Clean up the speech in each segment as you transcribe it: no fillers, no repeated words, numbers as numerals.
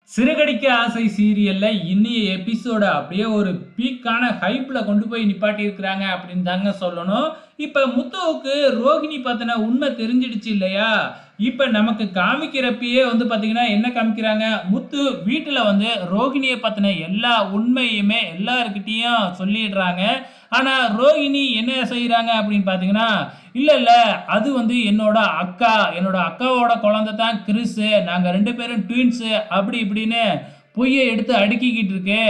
சிறகடிக்க ஆசை சீரியல்ல இன்னிய எபிசோட அப்படியே ஒரு பீக்கான ஹைப்ல கொண்டு போய் நிப்பாட்டியிருக்கிறாங்க அப்படின்னு தாங்க சொல்லணும். இப்ப முத்துவுக்கு ரோகிணி பத்தின உண்மை தெரிஞ்சிடுச்சு இல்லையா? இப்ப நமக்கு காமிக்கிறப்பயே வந்து பாத்தீங்கன்னா என்ன காமிக்கிறாங்க? முத்து வீட்டுல வந்து ரோகிணிய பத்தின எல்லா உண்மையுமே எல்லார்கிட்டயும் சொல்லிடுறாங்க. ஆனா ரோகிணி என்ன செய்றாங்க அப்படின்னு பாத்தீங்கன்னா, இல்ல இல்ல அது வந்து என்னோட அக்காவோட குழந்தை தான் கிறிஸ். நாங்க 2 பேரும் ட்வின்ஸ் அப்படி இப்படின்னு பொய்ய எடுத்து அடுக்கிக்கிட்டு இருக்கு.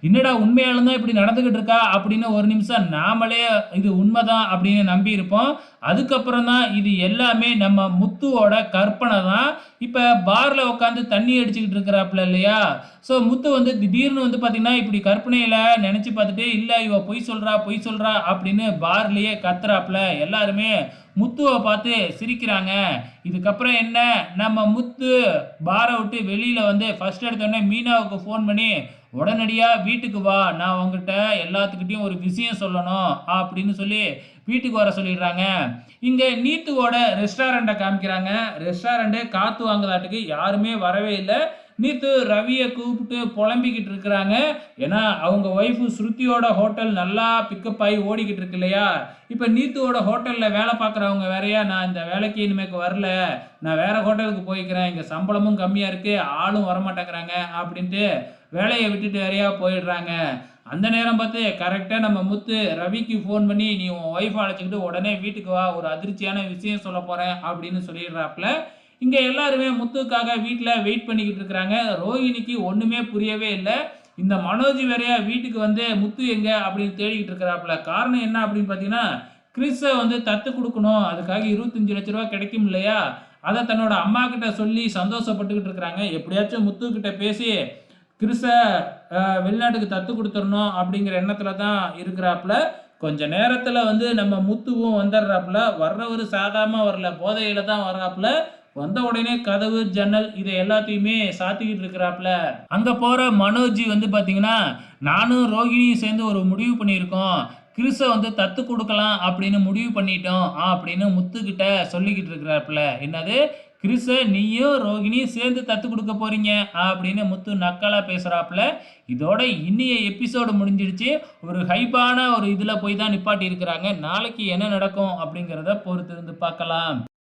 என்னடா உண்மையாலும் தான் இப்படி நடந்துகிட்டு இருக்கா அப்படின்னு ஒரு நிமிஷம் நாமளே இது உண்மைதான் அப்படின்னு நம்பி இருப்போம். அதுக்கப்புறம் தான் இது எல்லாமே நம்ம முத்துவோட கற்பனை தான். இப்ப பார்ல உட்காந்து தண்ணி அடிச்சுக்கிட்டு இருக்கிறாப்ல இல்லையா? ஸோ முத்து வந்து திடீர்னு வந்து பார்த்தீங்கன்னா, இப்படி கற்பனையில நெனச்சு பார்த்துட்டு, "இல்ல இவ பொய் சொல்றா, பொய் சொல்றா" அப்படின்னு பார்லயே கத்துறாப்ல. எல்லாருமே முத்துவ பார்த்து சிரிக்கிறாங்க. இதுக்கப்புறம் என்ன, நம்ம முத்து பார விட்டு வெளியில வந்து ஃபர்ஸ்ட் எடுத்தோனே மீனாவுக்கு ஃபோன் பண்ணி, "உடனடியா வீட்டுக்கு வா. நான் உன்கிட்ட எல்லாத்துக்கிட்டயும் ஒரு விஷயம் சொல்லணும்" அப்படின்னு சொல்லி வீட்டுக்கு வர சொல்லிடுறாங்க. இங்க நீத்துவோட ரெஸ்டாரண்ட்ட காமிக்கிறாங்க. ரெஸ்டாரண்ட் காத்து வாங்குதாட்டுக்கு யாருமே வரவே இல்ல. நீத்து ரவிய கூப்பிட்டு புலம்பிக்கிட்டு இருக்கிறாங்க. ஏன்னா அவங்க ஒய்ஃப் ஸ்ருதியோட ஹோட்டல் நல்லா பிக்கப் ஆகி ஓடிக்கிட்டு இருக்கு இல்லையா? இப்ப நீத்துவோட ஹோட்டல்ல வேலை பார்க்குறவங்க வேறயா, "நான் இந்த வேலைக்கு இனிமேக்கு வரல. நான் வேற ஹோட்டலுக்கு போய்க்கிறேன். இங்க சம்பளமும் கம்மியா இருக்கு. ஆளும் வரமாட்டேங்கிறாங்க" அப்படின்ட்டு வேலைய விட்டுட்டு வேறயா போயிடுறாங்க. அந்த நேரம் பார்த்து கரெக்ட்டா நம்ம முத்து ரவிக்கு ஃபோன் பண்ணி, "நீ உன் ஒய்ஃப அழைச்சுக்கிட்டு உடனே வீட்டுக்கு வா. ஒரு அதிர்ச்சியான விஷயம் சொல்லப் போறேன்" அப்படின்னு சொல்லிடுறாப்ல. இங்க எல்லாருமே முத்துக்காக வீட்ல வெயிட் பண்ணிக்கிட்டு இருக்கிறாங்க. ரோஹிணிக்கு ஒண்ணுமே புரியவே இல்ல. இந்த மனோஜ் வேறயா வீட்டுக்கு வந்து முத்து எங்க அப்படின்னு தேடிக்கிட்டு இருக்கிறாப்ல. காரணம் என்ன அப்படின்னு பார்த்தீங்கன்னா, கிறிஸ வந்து தத்து குடுக்கணும். அதுக்காக ரூ. 25,00,000 கிடைக்கும் இல்லையா? அத தன்னோட அம்மாகிட்ட சொல்லி சந்தோஷப்பட்டுக்கிட்டு இருக்கிறாங்க. எப்படியாச்சும் முத்துக்கிட்ட பேசி கிறிஸ வெளிநாட்டுக்கு தத்து குடுத்துறணும் அப்படிங்கிற எண்ணத்துல தான் இருக்கிறாப்ல. கொஞ்ச நேரத்துல வந்து நம்ம முத்துவும் வந்துடுறாப்ல. வர்றவரு சாதாரணமா வரல. போதையில தான் வர்றாப்ல. வந்த உடனே கதவு, ஜன்னல் இதை எல்லாத்தையுமே சாத்திக்கிட்டு இருக்கிறாப்ல. அங்க போற மனோஜ் வந்து பாத்தீங்கன்னா, நானும் ரோகிணியும் சேர்ந்து ஒரு முடிவு பண்ணியிருக்கோம். கிறிஸ வந்து தத்து குடுக்கலாம் அப்படின்னு முடிவு பண்ணிட்டோம் அப்படின்னு முத்துக்கிட்ட சொல்லிக்கிட்டு இருக்கிறாப்ல. என்னது? கிறிஸ நீயும் ரோகிணியும் சேர்ந்து தத்து குடுக்க போறீங்க அப்படின்னு முத்து நக்கலா பேசுறாப்ல. இதோட இன்னிய எபிசோடு முடிஞ்சிடுச்சு. ஒரு ஹைப்பான ஒரு இதுல போய் தான் நிப்பாட்டி இருக்கிறாங்க. நாளைக்கு என்ன நடக்கும் அப்படிங்கிறத பொறுத்திருந்து பார்க்கலாம்.